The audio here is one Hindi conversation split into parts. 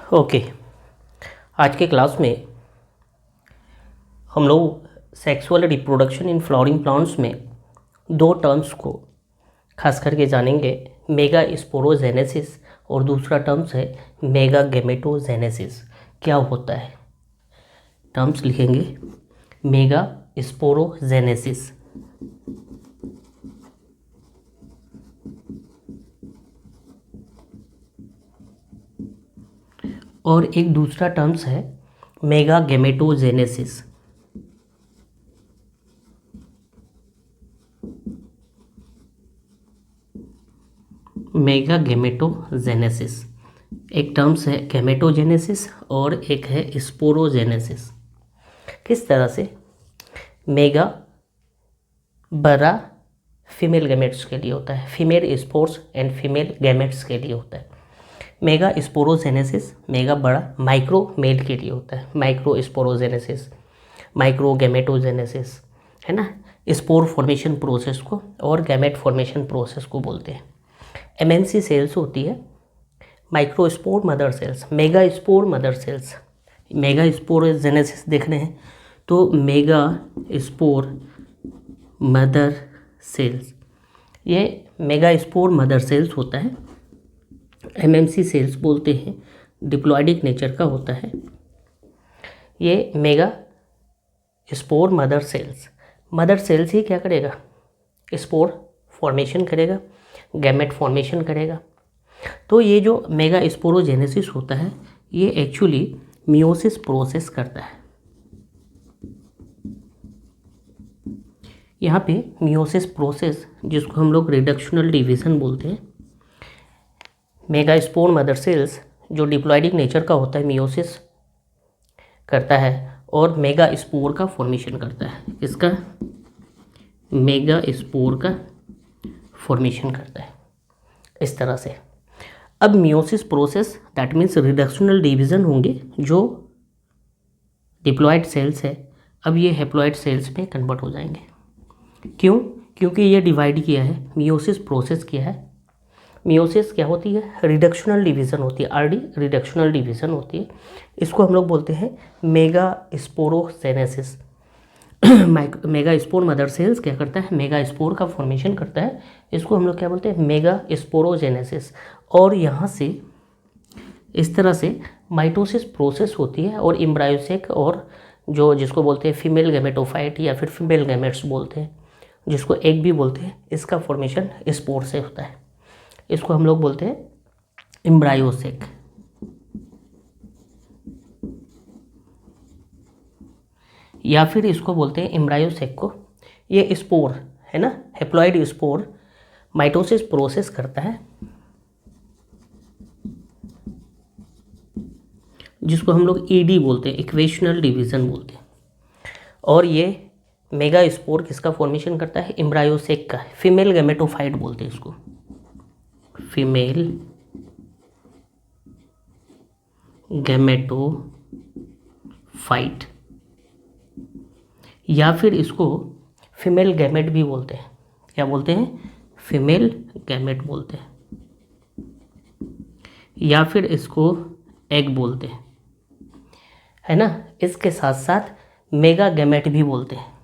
ओके, आज के क्लास में हम लोग sexual reproduction in flowering plants में दो टर्म्स को खास करके जानेंगे। मेगा स्पोरोजेनेसिस और दूसरा टर्म्स है मेगा गैमेटोजेनेसिस। क्या होता है? टर्म्स लिखेंगे मेगा स्पोरोजेनेसिस और एक दूसरा टर्म्स है मेगा गैमेटोजेनेसिस। मेगा गैमेटोजेनेसिस एक टर्म्स है गैमेटोजेनेसिस और एक है स्पोरोजेनेसिस। किस तरह से? मेगा बड़ा फीमेल गैमेट्स के लिए होता है, female spores and female gametes के लिए होता है। मेगा स्पोरोजेनेसिस मेगा बड़ा माइक्रो मेल के लिए होता है, माइक्रो स्पोरोजेनेसिस, माइक्रो गैमेटोजेनेसिस, है ना। स्पोर फॉर्मेशन प्रोसेस को और गैमेट फॉर्मेशन प्रोसेस को बोलते हैं। एमएनसी सेल्स होती है, microspore mother cells, mega spore mother cells. Mega sporogenesis देख रहे हैं तो मेगा स्पोर मदर सेल्स, ये मेगा स्पोर मदर सेल्स होता है। एमएमसी सेल्स बोलते हैं, डिप्लॉइडिक नेचर का होता है। ये मेगा स्पोर मदर सेल्स ही क्या करेगा? स्पोर फॉर्मेशन करेगा, गैमेट फॉर्मेशन करेगा। तो ये जो मेगा स्पोरोजेनेसिस होता है ये एक्चुअली मियोसिस प्रोसेस करता है। यहाँ पे मियोसिस प्रोसेस, जिसको हम लोग रिडक्शनल डिवीज़न बोलते हैं, मेगा स्पोर मदर सेल्स जो डिप्लॉइडिक नेचर का होता है मियोसिस करता है और मेगा स्पोर का फॉर्मेशन करता है। इसका मेगा स्पोर का फॉर्मेशन करता है इस तरह से। अब meiosis process that means reductional division होंगे जो डिप्लॉइड सेल्स है, अब ये हैप्लॉइड सेल्स में कन्वर्ट हो जाएंगे। क्यों? क्योंकि ये डिवाइड किया है, मियोसिस प्रोसेस किया है। मियोसिस क्या होती है? रिडक्शनल डिवीज़न होती है, आरडी रिडक्शनल डिवीज़न होती है। इसको हम लोग बोलते हैं mega sporogenesis. Mega spore mother cells क्या करता है? मेगा स्पोर का फॉर्मेशन करता है। इसको हम लोग क्या बोलते हैं? Mega sporogenesis. और यहाँ से इस तरह से माइटोसिस प्रोसेस होती है और एम्ब्रायोसेक और जिसको बोलते हैं फीमेल गैमेटोफाइट या फिर फीमेल गैमेट्स बोलते हैं, जिसको एग भी बोलते हैं, इसका फॉर्मेशन स्पोर से होता है। इसको हम लोग बोलते हैं एम्ब्रायोसेक। या फिर इसको बोलते हैं एम्ब्रायोसेक को। ये स्पोर है ना, हैप्लॉइड स्पोर माइटोसिस प्रोसेस करता है, जिसको हम लोग ईडी बोलते हैं, इक्वेशनल डिवीज़न बोलते हैं। और ये मेगा स्पोर किसका फॉर्मेशन करता है? एम्ब्रायोसेक का, फीमेल गैमेटोफाइट बोलते हैं इसको, फीमेल गैमेटोफाइट, या फिर इसको फीमेल गैमेट भी बोलते हैं। क्या बोलते हैं? फीमेल गैमेट बोलते हैं, या फिर इसको एग बोलते हैं, है ना। इसके साथ साथ मेगा गैमेट भी बोलते हैं।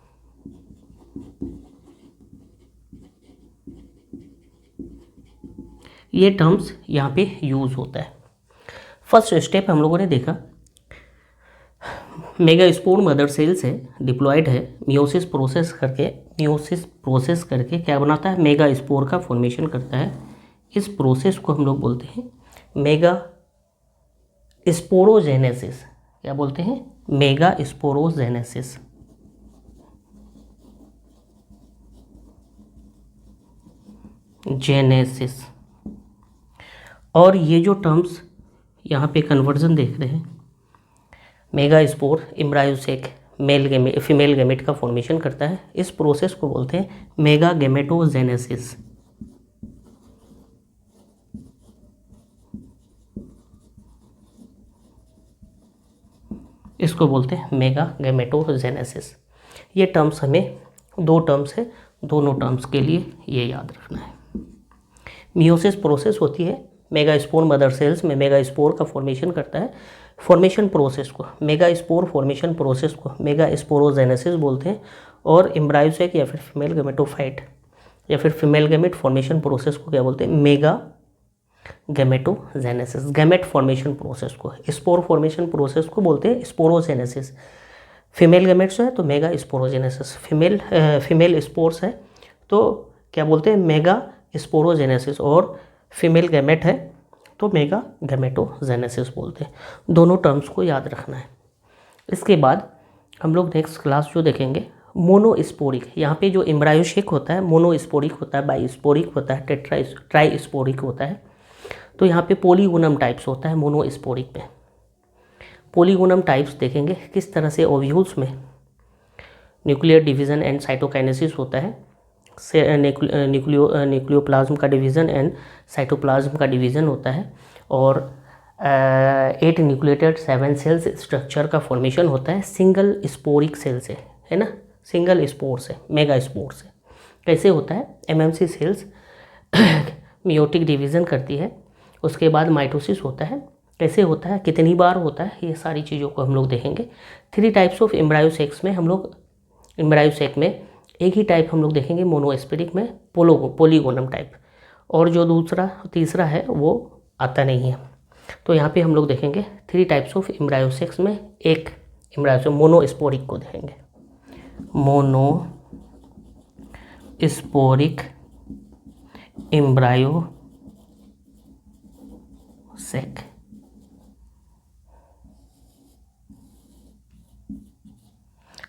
ये टर्म्स यहाँ पे यूज़ होता है। फर्स्ट स्टेप हम लोगों ने देखा, मेगा स्पोर मदर सेल्स है, डिप्लॉइड है, मियोसिस प्रोसेस करके क्या बनाता है? मेगा स्पोर का फॉर्मेशन करता है। इस प्रोसेस को हम लोग बोलते हैं मेगा स्पोरोजेनेसिस। क्या बोलते हैं? Mega sporogenesis. जेनेसिस। और ये जो टर्म्स यहाँ पे कन्वर्जन देख रहे हैं, मेगा स्पोर एम्ब्रायोसेक फीमेल गैमेट का फॉर्मेशन करता है, इस प्रोसेस को बोलते हैं मेगा गैमेटोजेनेसिस। इसको बोलते हैं मेगा गैमेटोजेनेसिस। ये टर्म्स हमें दो टर्म्स है, दोनों टर्म्स के लिए ये याद रखना है। मियोसिस प्रोसेस होती है मेगास्पोर मदर सेल्स में मेगास्पोर का फॉर्मेशन करता है। फॉर्मेशन प्रोसेस को, मेगास्पोर फॉर्मेशन प्रोसेस को मेगास्पोरोजेनेसिस बोलते हैं। और एम्ब्रायोसेक या फिर फीमेल गैमेटोफाइट या फिर फीमेल गैमेट फॉर्मेशन प्रोसेस को क्या बोलते हैं? Mega gametogenesis. Gamete formation process को, स्पोर फॉर्मेशन प्रोसेस को बोलते हैं स्पोरोजेनेसिस। फीमेल गैमेट्स है तो मेगा स्पोरोजेनेसिस, फीमेल स्पोर्स है तो क्या बोलते हैं? Mega sporogenesis. और फीमेल गैमेट है तो मेगा गैमेटोजेनेसिस बोलते हैं। दोनों टर्म्स को याद रखना है। इसके बाद हम लोग नेक्स्ट क्लास जो देखेंगे मोनोस्पोरिक। यहाँ पे जो एम्ब्रायोसेक होता है मोनोस्पोरिक होता है, बाइस्पोरिक होता है, ट्राइस्पोरिक होता है। तो यहाँ पे पोलीगोनम टाइप्स होता है मोनोस्पोरिक में। पोलीगोनम टाइप्स देखेंगे किस तरह से ओव्यूल्स में न्यूक्लियर डिवीज़न एंड साइटोकाइनेसिस होता है, न्यूक्लियोप्लाज्म का डिवीज़न एंड साइटोप्लाज्म का डिवीज़न होता है, और 8 न्यूक्लिएटेड 7 सेल्स स्ट्रक्चर का फॉर्मेशन होता है सिंगल स्पोरिक सेल से, है ना, सिंगल स्पोर से, मेगा स्पोर से। कैसे होता है? एमएमसी सेल्स मियोटिक डिवीज़न करती है, उसके बाद माइटोसिस होता है। कैसे होता है, कितनी बार होता है, ये सारी चीज़ों को हम लोग देखेंगे। 3 टाइप्स ऑफ एम्ब्रायोसेक्स में हम लोग, एम्ब्रायोसेक में एक ही टाइप हम लोग देखेंगे मोनोस्पोरिक में, पोलीगोनम टाइप, और जो तीसरा है वो आता नहीं है। तो यहाँ पे हम लोग देखेंगे 3 टाइप्स ऑफ एम्ब्रायोसेक्स में एक एम्ब्रायोसेक मोनोस्पोरिक को देखेंगे। मोनोस्पोरिक एम्ब्रायोसेक।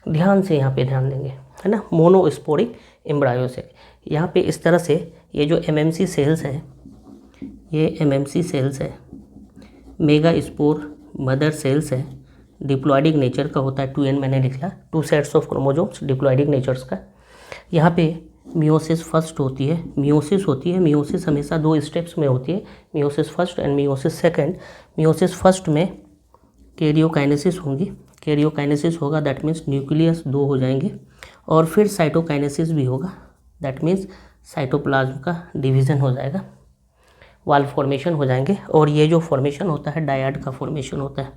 ध्यान से यहाँ पे ध्यान देंगे, है ना, मोनोस्पोरिक एम्ब्रायोसेक। यहाँ पे इस तरह से ये जो एमएमसी सेल्स हैं, ये एमएमसी सेल्स है, मेगा स्पोर मदर सेल्स है, डिप्लॉइडिक नेचर का होता है। 2n मैंने लिखा, 2 सेट्स ऑफ क्रोमोसोम्स डिप्लॉइडिक नेचर्स का। यहाँ पे मियोसिस फर्स्ट होती है, मियोसिस हमेशा 2 स्टेप्स में होती है, meiosis first and meiosis second. Meiosis first में कैरियोकाइनेसिस होंगी, कैरियोकाइनेसिस होगा, दैट मीन्स न्यूक्लियस 2 हो जाएंगे, और फिर साइटोकाइनेसिस भी होगा, दैट मीन्स साइटोप्लाज्म का डिवीज़न हो जाएगा, वाल फॉर्मेशन हो जाएंगे। और ये जो फॉर्मेशन होता है डायड का फॉर्मेशन होता है,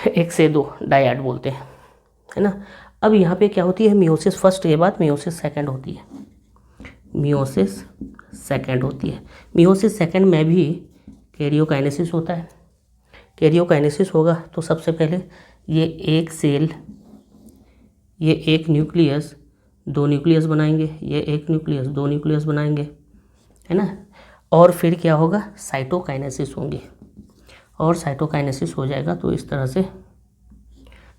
1 से 2 डायड बोलते हैं, है ना। अब यहाँ पे क्या होती है, मियोसिस फर्स्ट के बाद मियोसिस सेकंड होती है, मियोसिस सेकंड होती है। मियोसिस सेकंड में भी कैरियोकाइनेसिस होता है। कैरियोकाइनेसिस होगा तो सबसे पहले ये एक सेल, ये एक न्यूक्लियस 2 न्यूक्लियस बनाएंगे, ये एक न्यूक्लियस 2 न्यूक्लियस बनाएंगे, है ना। और फिर क्या होगा, साइटोकाइनेसिस होंगी, और साइटोकाइनेसिस हो जाएगा तो इस तरह से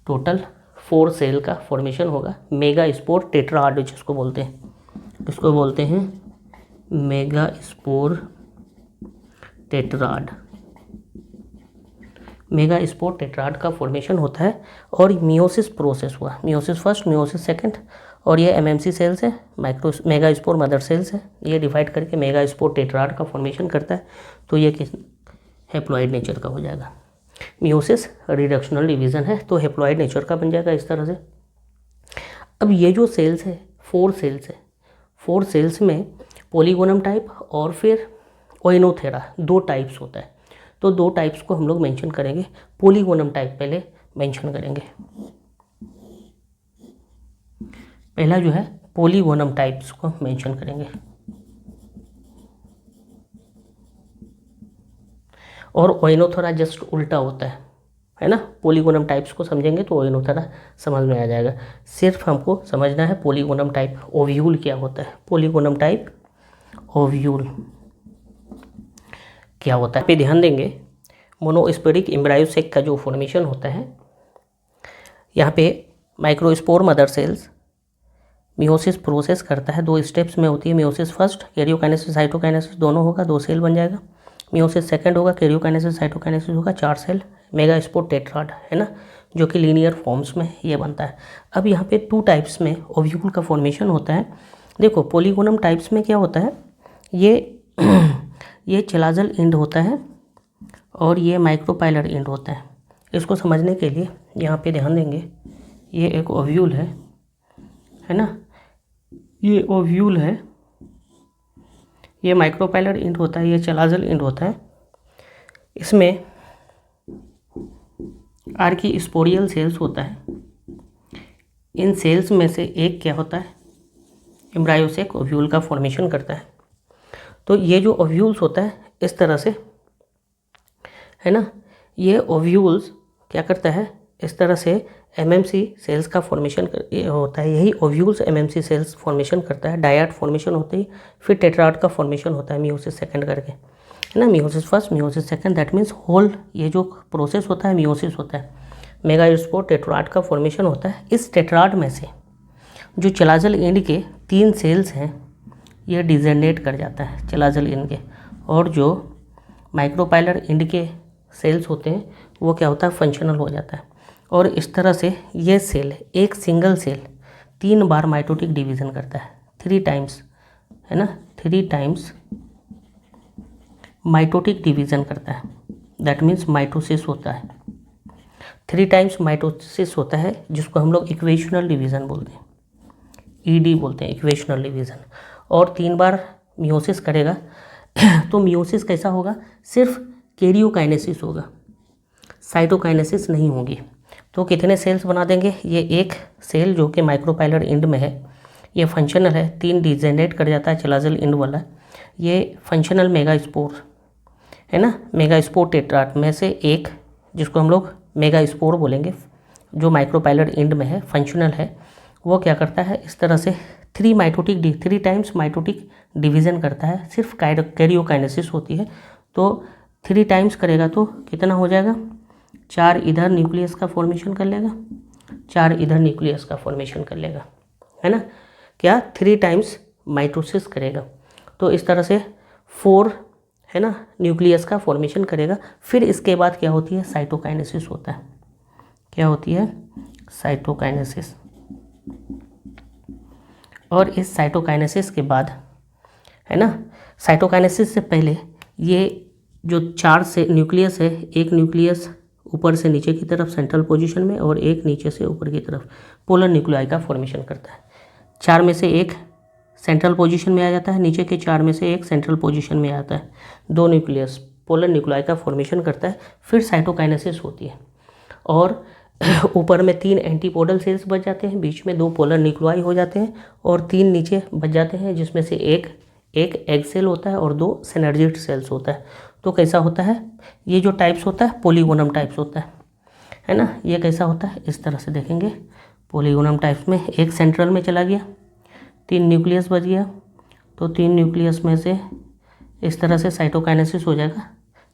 टोटल 4 सेल का फॉर्मेशन होगा। मेगा स्पोर टेट्राड जिसको बोलते हैं, इसको बोलते हैं mega spore tetrad. Mega spore tetrad का फॉर्मेशन होता है, और मियोसिस प्रोसेस हुआ, मियोसिस फर्स्ट, मियोसिस सेकंड, और ये एमएमसी सेल्स है, मेगा स्पोर मदर सेल्स है, ये डिवाइड करके मेगा स्पोर टेट्राड का फॉर्मेशन करता है। तो ये किस हेप्लॉइड नेचर का हो जाएगा। मियोसिस रिडक्शनल डिवीज़न है तो हेप्लॉइड नेचर का बन जाएगा इस तरह से। अब ये जो सेल्स है 4 सेल्स है, 4 सेल्स में पोलीगोनम टाइप और फिर ओइनोथेरा 2 टाइप्स होता है। तो 2 टाइप्स को हम लोग मेंशन करेंगे। पोलीगोनम टाइप पहले मेंशन करेंगे। पहला जो है पोलीगोनम टाइप्स को मेंशन करेंगे, और ओइनोथेरा जस्ट उल्टा होता है ना। पोलीगोनम टाइप्स को समझेंगे तो ओइनोथेरा समझ में आ जाएगा। सिर्फ हमको समझना है पोलीगोनम टाइप ओव्यूल क्या होता है, पोलीगोनम टाइप ओव्यूल क्या होता है पे ध्यान देंगे। मोनोस्पोरिक एम्ब्रायोसेक का जो फॉर्मेशन होता है, यहाँ पे microspore mother cells meiosis process करता है, 2 स्टेप्स में होती है। मियोसिस फर्स्ट, कैरियोकाइनेसिस साइटोकाइनेसिस दोनों होगा, 2 सेल बन जाएगा। मियोसिस सेकंड होगा, कैरियोकाइनेसिस साइटोकाइनेसिस होगा, 4 सेल, मेगा स्पोर टेट्राड, है ना, जो कि लीनियर फॉर्म्स में ये बनता है। अब यहाँ पे 2 टाइप्स में ओव्यूल का फॉर्मेशन होता है। देखो पोलीगोनम टाइप्स में क्या होता है, ये चिलाजल एंड होता है और ये माइक्रोपाइलर एंड होता है। इसको समझने के लिए यहाँ पे ध्यान देंगे, ये एक ओव्यूल है ना, ये ओव्यूल है, ये माइक्रोपाइलर इंड होता है, ये चलाजल इंड होता है। इसमें आर्की स्पोरियल सेल्स होता है। इन सेल्स में से एक क्या होता है, एम्ब्रायो से एक ओव्यूल का फॉर्मेशन करता है। तो ये जो ओव्यूल्स होता है इस तरह से है ना, ये ओव्यूल्स क्या करता है, इस तरह से एमएमसी सेल्स का फॉर्मेशन होता है। यही ओव्यूल्स एमएमसी सेल्स फॉर्मेशन करता है। डायट फॉर्मेशन होती है, फिर टेट्राड का फॉर्मेशन होता है मियोसिस सेकंड करके, है ना। Meiosis first, meiosis second, that means whole ये जो प्रोसेस होता है मियोसिस होता है। मेगास्पोर टेट्राड का फॉर्मेशन होता है। इस टेट्राड में से जो चलाजल इंड के 3 सेल्स हैं ये डिजेनेट कर जाता है चलाजल इंड के, और जो माइक्रोपाइलर इंड के सेल्स होते हैं वो क्या होता है, फंक्शनल हो जाता है। और इस तरह से ये सेल, एक सिंगल सेल 3 बार माइटोटिक डिवीज़न करता है, 3 टाइम्स, है ना, 3 टाइम्स माइटोटिक डिवीज़न करता है। दैट मीन्स माइटोसिस होता है, 3 टाइम्स माइटोसिस होता है, जिसको हम लोग इक्वेशनल डिवीज़न बोलते हैं, ईडी बोलते हैं, इक्वेशनल डिवीज़न। और 3 बार मियोसिस करेगा। तो मियोसिस कैसा होगा, सिर्फ कैरियोकाइनेसिस होगा, साइटोकाइनेसिस नहीं होगी। तो कितने सेल्स बना देंगे, ये एक सेल जो कि माइक्रोपाइलर इंड में है ये फंक्शनल है, 3 डिजेनेट कर जाता है चलाजल इंड वाला, ये फंक्शनल मेगास्पोर है ना। मेगास्पोर टेट्राड में से एक, जिसको हम लोग मेगास्पोर बोलेंगे, जो माइक्रोपाइलर इंड में है, फंक्शनल है, वो क्या करता है, इस तरह से 3 टाइम्स माइटोटिक डिवीज़न करता है। सिर्फ कैरियोकाइनेसिस होती है, तो 3 टाइम्स करेगा तो कितना हो जाएगा, 4 इधर न्यूक्लियस का फॉर्मेशन कर लेगा, 4 इधर न्यूक्लियस का फॉर्मेशन कर लेगा, है ना। क्या 3 टाइम्स माइटोसिस करेगा, तो इस तरह से 4 है ना न्यूक्लियस का फॉर्मेशन करेगा। फिर इसके बाद क्या होती है, साइटोकाइनेसिस होता है। क्या होती है, साइटोकाइनेसिस। और इस साइटोकाइनेसिस के बाद, है ना, साइटोकाइनेसिस से पहले ये जो 4 से न्यूक्लियस है, एक न्यूक्लियस ऊपर से नीचे की तरफ सेंट्रल पोजीशन में और एक नीचे से ऊपर की तरफ पोलर न्यूक्लियाई का फॉर्मेशन करता है। 4 में से एक सेंट्रल पोजीशन में आ जाता है, नीचे के 4 में से एक सेंट्रल पोजीशन में आता है, 2 न्यूक्लियस पोलर न्यूक्लियाई का फॉर्मेशन करता है। फिर साइटोकाइनेसिस होती है और ऊपर में 3 एंटीपोडल सेल्स बच जाते हैं, बीच में 2 पोलर न्यूक्लियाई हो जाते हैं और 3 नीचे बच जाते हैं, जिसमें से एक एग सेल होता है और 2 सिनर्जिड सेल्स होता है। तो कैसा होता है, ये जो टाइप्स होता है पॉलीगोनम टाइप्स होता है ना। ये कैसा होता है, इस तरह से देखेंगे, पॉलीगोनम टाइप्स में एक सेंट्रल में चला गया, 3 न्यूक्लियस बच गया, तो 3 न्यूक्लियस में से इस तरह से साइटोकाइनेसिस हो जाएगा,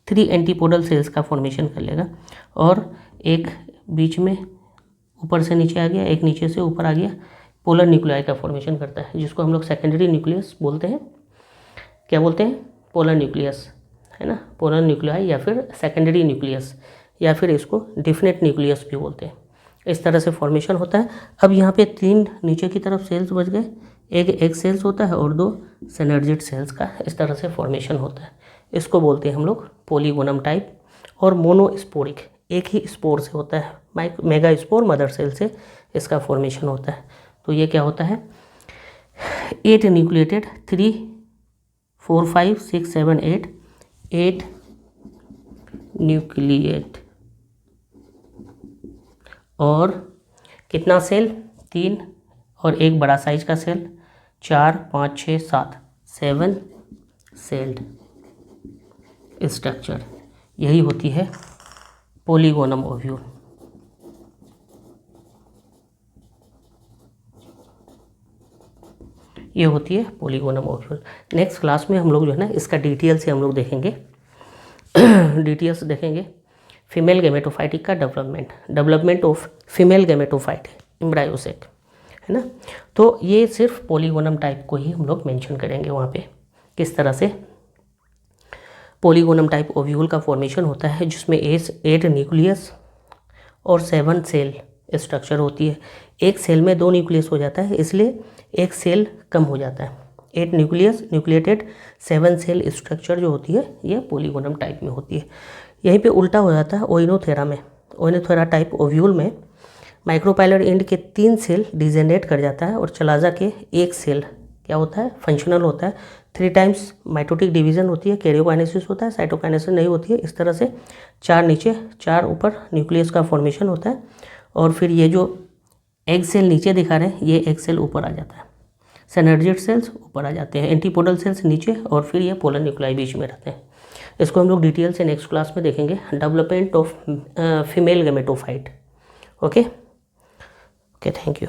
3 एंटीपोडल सेल्स का फॉर्मेशन कर लेगा और एक बीच में ऊपर से नीचे आ गया, एक नीचे से ऊपर आ गया, पोलर न्यूक्लियाई का फॉर्मेशन करता है, जिसको हम लोग सेकेंडरी न्यूक्लियस बोलते हैं। क्या बोलते हैं, पोलर न्यूक्लियस, है ना, पोलर न्यूक्लियाई या फिर सेकेंडरी न्यूक्लियस या फिर इसको डिफिनेट न्यूक्लियस भी बोलते हैं। इस तरह से फॉर्मेशन होता है। अब यहाँ पे 3 नीचे की तरफ सेल्स बच गए, एक एग सेल्स होता है और 2 सिनर्जिड सेल्स का इस तरह से फॉर्मेशन होता है। इसको बोलते हैं हम लोग पॉलीगोनम टाइप। और मोनोस्पोरिक, एक ही स्पोर से होता है, मेगास्पोर मदर सेल से इसका फॉर्मेशन होता है। तो ये क्या होता है, 8 न्यूक्लिएटेड, 3 4 5 6 7 8 न्यूक्लिएट और कितना सेल, 3 और एक बड़ा साइज का सेल, 4 5 6 7 सेल्ड स्ट्रक्चर। यही होती है पॉलीगोनम ओव्यूल। ये होती है पॉलीगोनम ओव्यूल। नेक्स्ट क्लास में हम लोग जो है ना इसका डिटेल से हम लोग देखेंगे, डिटेल्स देखेंगे फीमेल गैमेटोफाइट का डेवलपमेंट ऑफ फीमेल गैमेटोफाइट एम्ब्रायोसेक, है ना। तो ये सिर्फ पॉलीगोनम टाइप को ही हम लोग मेंशन करेंगे वहाँ पे, किस तरह से पॉलीगोनम टाइप ओव्यूल का फॉर्मेशन होता है, जिसमें 8 न्यूक्लियस और 7 सेल स्ट्रक्चर होती है। एक सेल में 2 न्यूक्लियस हो जाता है, इसलिए एक सेल कम हो जाता है। 8 न्यूक्लियस न्यूक्लिएटेड 7 सेल स्ट्रक्चर जो होती है ये पॉलीगोनम टाइप में होती है। यहीं पे उल्टा हो जाता है ओइनोथेरा में। ओइनोथेरा टाइप ओव्यूल में माइक्रोपाइलर एंड के 3 सेल डिजेनेट कर जाता है और चलाजा के एक सेल क्या होता है, फंक्शनल होता है। 3 टाइम्स माइटोटिक डिवीजन होती है, कैरियोकाइनेसिस होता है, साइटोकाइनेसिस नहीं होती है। इस तरह से 4 नीचे 4 ऊपर न्यूक्लियस का फॉर्मेशन होता है। और फिर ये जो एग सेल नीचे दिखा रहे हैं, ये एग सेल ऊपर आ जाता है, सिनर्जिड सेल्स ऊपर आ जाते हैं, एंटीपोडल सेल्स नीचे, और फिर ये पोलर न्यूक्लाई बीच में रहते हैं। इसको हम लोग डिटेल से नेक्स्ट क्लास में देखेंगे, development of female gametophyte. Okay, thank you.